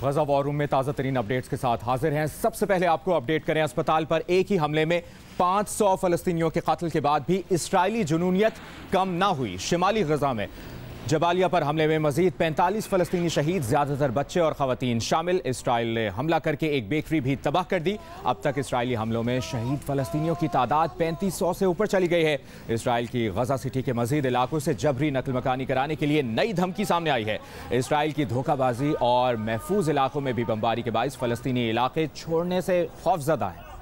गजा war room में ताज़ा तरीन अपडेट्स के साथ हाजिर हैं। सबसे पहले आपको अपडेट करें, अस्पताल पर एक ही हमले में 500 फलस्तीनियों के कत्ल के बाद भी इसराइली जुनूनियत कम ना हुई। शिमाली गजा में जबालिया पर हमले में मजीद 45 फलस्तीनी शहीद, ज्यादातर बच्चे और खवातीन शामिल। इसराइल ने हमला करके एक बेकरी भी तबाह कर दी। अब तक इसराइली हमलों में शहीद फलस्तीनियों की तादाद 3500 से ऊपर चली गई है। इसराइल की गजा सिटी के मजीद इलाकों से जबरी नकल मकानी कराने के लिए नई धमकी सामने आई है। इसराइल की धोखाबाजी और महफूज इलाकों में भी बमबारी के बाइस फलस्तीनी इलाके छोड़ने से खौफजदा है।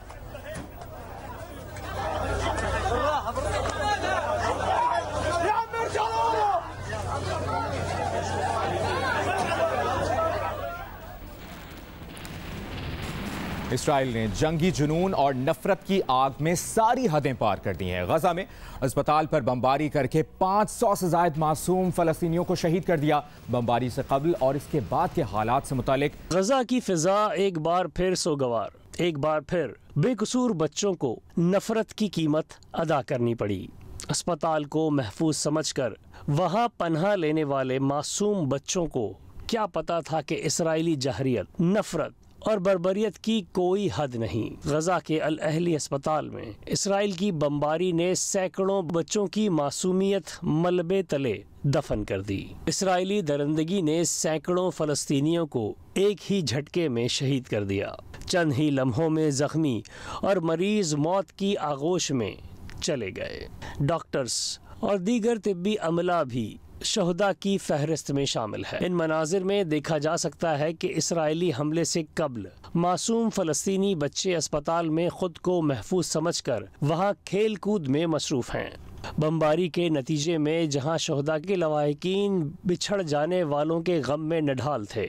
इसराइल ने जंगी जुनून और नफरत की आग में सारी हदें पार कर दी हैं। गजा में अस्पताल पर बमबारी करके 500 से ज्यादा मासूम फलस्तीनियों को शहीद कर दिया। बमबारी से कबल और इसके बाद के हालात से मुतालिक गजा की फिजा एक बार फिर सोगवार, एक बार फिर बेकसूर बच्चों को नफरत की कीमत अदा करनी पड़ी। अस्पताल को महफूज समझकर वहां पनाह लेने वाले मासूम बच्चों को क्या पता था कि इसराइली जहरियत, नफरत और बर्बरियत की कोई हद नहीं। गजा के अल अहली अस्पताल में इसराइल की बमबारी ने सैकड़ों बच्चों की मासूमियत मलबे तले दफन कर दी। इसराइली दरिंदगी ने सैकड़ों फलस्तीनियों को एक ही झटके में शहीद कर दिया। चंद ही लम्हों में जख्मी और मरीज मौत की आगोश में चले गए। डॉक्टर्स और दीगर तिब्बी अमला भी शहदा की फहरिस्त में शामिल है। इन मनाजिर में देखा जा सकता है कि इसराइली हमले से कबल मासूम फलस्तीनी बच्चे अस्पताल में खुद को महफूज समझकर वहां खेल कूद में मसरूफ हैं। बमबारी के नतीजे में जहां शहदा के लवाहिकीन बिछड़ जाने वालों के गम में निढाल थे,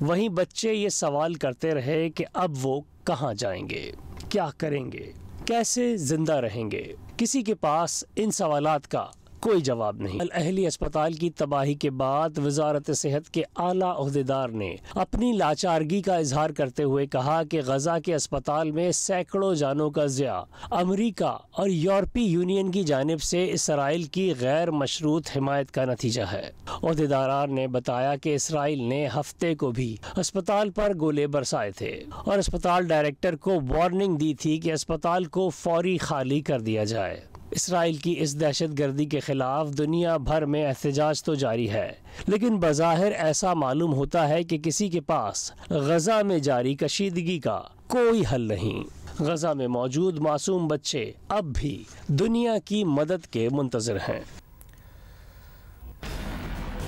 वहीं बच्चे ये सवाल करते रहे कि अब वो कहाँ जाएंगे, क्या करेंगे, कैसे जिंदा रहेंगे। किसी के पास इन सवालात का कोई जवाब नहीं। अल अहली अस्पताल की तबाही के बाद वजारत सेहत के आला ओहदेदार ने अपनी लाचारगी का इजहार करते हुए कहा कि गजा के अस्पताल में सैकड़ों जानों का ज़िया अमरीका और यूरोपीय यूनियन की जानिब से इसराइल की गैर मशरूत हिमायत का नतीजा है। ओहदेदारान ने बताया कि इसराइल ने हफ्ते को भी अस्पताल पर गोले बरसाए थे और अस्पताल डायरेक्टर को वार्निंग दी थी कि अस्पताल को फौरी खाली कर दिया जाए। इसराइल की इस दहशत गर्दी के खिलाफ दुनिया भर में एहतजाज तो जारी है, लेकिन बज़ाहिर ऐसा मालूम होता है कि किसी के पास गजा में जारी कशीदगी का कोई हल नहीं। गजा में मौजूद मासूम बच्चे अब भी दुनिया की मदद के मुंतज़िर हैं।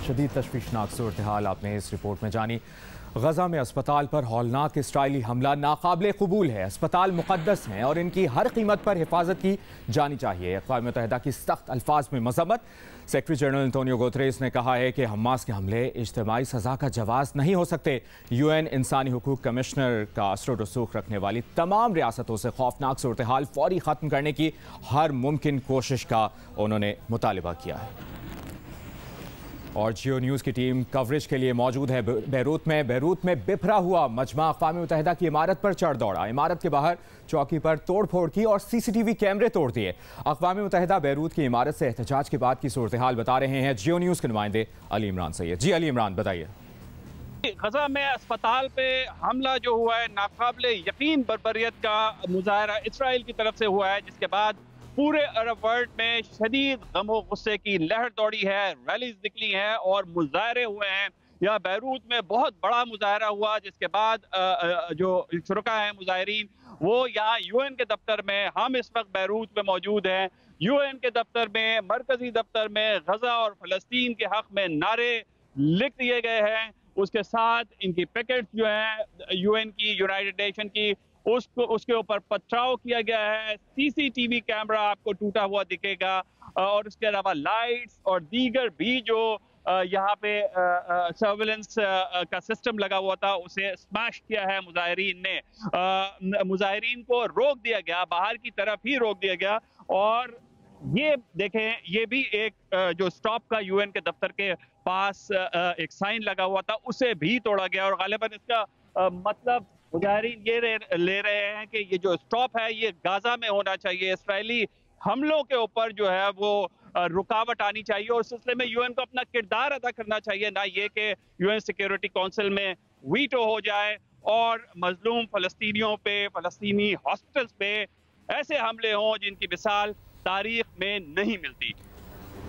शदीद तशवीशनाक सूरत हाल आपने इस रिपोर्ट में जानी। गजा में अस्पताल पर हौलनाक इसराइली हमला नाकाबिले कबूल है। अस्पताल मुक़द्दस हैं और इनकी हर कीमत पर हिफाजत की जानी चाहिए। अक़वाम मुत्तहिदा की सख्त अल्फाज में मज़म्मत। सेक्रेटरी जनरल एंटोनियो गुतरेस ने कहा है कि हमास के हमले इज्तिमाई सज़ा का जवाज़ नहीं हो सकते। UN इंसानी हुकूक कमिश्नर का असर रसूख रखने वाली तमाम रियासतों से खौफनाक सूरत हाल फौरी ख़त्म करने की हर मुमकिन कोशिश का उन्होंने मुतालिबा किया है। और जियो न्यूज़ की टीम कवरेज के लिए मौजूद है बैरूत में। बैरूत में बिफरा हुआ मजमा अक़वाम मुत्तहिदा की इमारत पर चढ़ दौड़ा। इमारत के बाहर चौकी पर तोड़ फोड़ की और CCTV कैमरे तोड़ दिए। अक़वाम मुत्तहिदा बैरूत की इमारत से एहतजाज के बाद की सूरत हाल बता रहे हैं जियो न्यूज़ के नुमाइंदे अली इमरान सैयद। जी अली इमरान, बताइए। गजा में अस्पताल पे हमला जो हुआ है, नाकाबिले यकीन बर्बरियत का मुजाहरा इसराइल की तरफ से हुआ है, जिसके बाद पूरे अरब वर्ल्ड में शदीद गम और गुस्से की लहर दौड़ी है, रैलीज निकली हैं और मुजाहरे हुए हैं। यहाँ बैरूत में बहुत बड़ा मुजाहरा हुआ, जिसके बाद जो शुरका हैं मुजाहरीन, वो यहाँ UN के दफ्तर में, हम इस वक्त बैरूत में मौजूद हैं, UN के दफ्तर में, मरकजी दफ्तर में गजा और फलस्तीन के हक में नारे लिख दिए गए हैं। उसके साथ इनकी पैकेट जो है UN की, यूनाइटेड नेशन की, उसके ऊपर पथराव किया गया है। CCTV कैमरा आपको टूटा हुआ दिखेगा और उसके अलावा लाइट्स और दीगर भी जो यहाँ पे सर्वेलेंस का सिस्टम लगा हुआ था, उसे स्मैश किया है मुजाहिरीन ने। मुजाहिरीन को रोक दिया गया, बाहर की तरफ ही रोक दिया गया। और ये देखें, ये भी एक जो स्टॉप का UN के दफ्तर के पास एक साइन लगा हुआ था, उसे भी तोड़ा गया। और गालिबन इसका मतलब मुजाहिरीन ये ले रहे हैं कि ये जो स्टॉप है ये गाजा में होना चाहिए। इसराइली हमलों के ऊपर जो है वो रुकावट आनी चाहिए और उस सिलसिले में UN को अपना किरदार अदा करना चाहिए, ना ये कि UN सिक्योरिटी काउंसिल में वीटो हो जाए और मजलूम फ़लस्तीनियों पे, फ़लस्तीनी हॉस्पिटल्स पे ऐसे हमले हों जिनकी मिसाल तारीख में नहीं मिलती।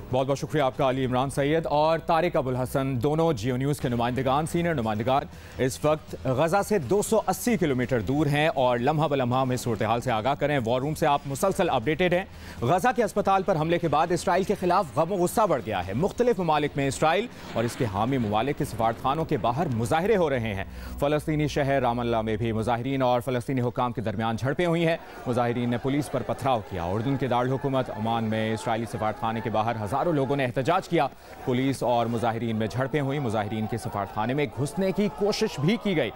बहुत बहुत शुक्रिया आपका अली इमरान सैयद और तारिक अबुल हसन, दोनों जियो न्यूज़ के नुमाइंदगान, सीनियर नुमाइंदगान इस वक्त गजा से 280 किलोमीटर दूर हैं और लम्हा ब लम्हा हमें सूरत हाल से आगाह करें। वॉर रूम से आप मुसलसल अपडेटेड हैं। गजा के अस्पताल पर हमले के बाद इसराइल के खिलाफ गम गुस्सा बढ़ गया है। मुख्तलिफ ममालिक में इसराइल और इसके हामी ममालिक के सफारतखानों के बाहर मुजाहरे हो रहे हैं। फ़लस्तीनी शहर रामल्ला में भी मुजाहिरीन और फ़लस्तीनी हुक्काम के दरमियान झड़पें हुई हैं। मुजाहिरीन ने पुलिस पर पथराव किया। उर्दन के दारुल हुकूमत ओमान में इसराइली सफारतखाने के बाहर हज़ारों लोगों ने एहतजाज किया। पुलिस और मुजाहिरीन में झड़पें हुई। मुजाहिरीन के सफारतखाने में घुसने की कोशिश भी की गई।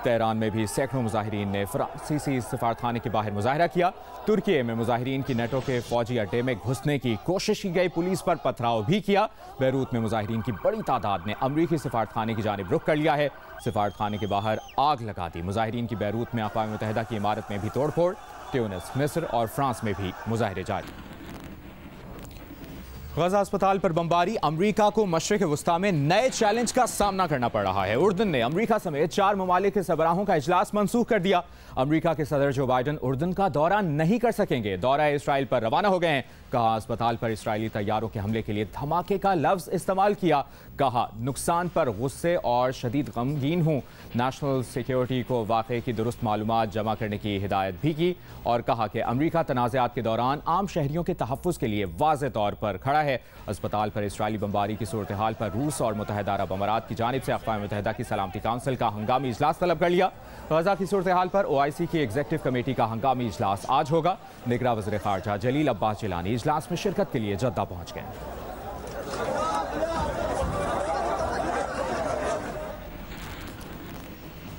तेहरान में भी सैकड़ों मुजाहिरीन ने फ्रांसीसी सफारतखाने के बाहर मुजाहरा किया। तुर्की में मुजाहिरीन की नेटो के फौजी अड्डे में घुसने की कोशिश की गई। पुलिस पर पथराव भी किया। बैरूत में मुजाहिरीन की बड़ी तादाद ने अमरीकी सफारतखाने की जानिब रुख कर लिया है। सफारतखाने के बाहर आग लगा दी। मुजाहिरीन की बैरूत में अक़वाम मुत्तहिदा की इमारत में भी तोड़फोड़। ट्यूनिस, मिस्र और फ्रांस में भी मुजाहरे जारी। गजा अस्पताल पर बमबारी अमरीका को मशरिक़ वस्ता में नए चैलेंज का सामना करना पड़ रहा है। उर्दन ने अमरीका समेत 4 ममालिक के सरबराहों का इजलास मनसूख कर दिया। अमरीका के सदर जो बाइडन उर्दन का दौरा नहीं कर सकेंगे। दौरा इसराइल पर रवाना हो गए हैं। कहा अस्पताल पर इसराइली तैयारों के हमले के लिए धमाके का लफ्ज़ इस्तेमाल किया। कहा नुकसान पर गुस्से और शदीद गमगीन हूँ। नेशनल सिक्योरिटी को वाक़े की दुरुस्त मालूमात जमा करने की हिदायत भी की और कहा कि अमरीका तनाज़ात के दौरान आम शहरियों के तहफ़्फ़ुज़ के लिए वाज़े तौर पर खड़ा है। अस्पताल पर इसराइली बमबारी की सूरत हाल पर रूस और मुत्तहिदा अरब अमारात की जानिब से अक़वाम मुत्तहिदा की सलामती काउंसिल का हंगामी इजलास तलब कर लिया। गजा की सूरत हाल पर OIC की एग्जीक्यूटिव कमेटी का हंगामी इजलास आज होगा। निगरां वज़ीर ख़ारजा जलील अब्बास जिलानी इजलास में शिरकत के लिए जद्दा पहुँच गए।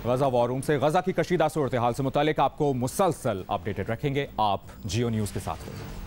गजा वॉर रूम से गजा की कशीदा सूरत हाल से मुतालिक आपको मुसलसल अपडेटेड रखेंगे। आप जियो न्यूज़ के साथ होंगे।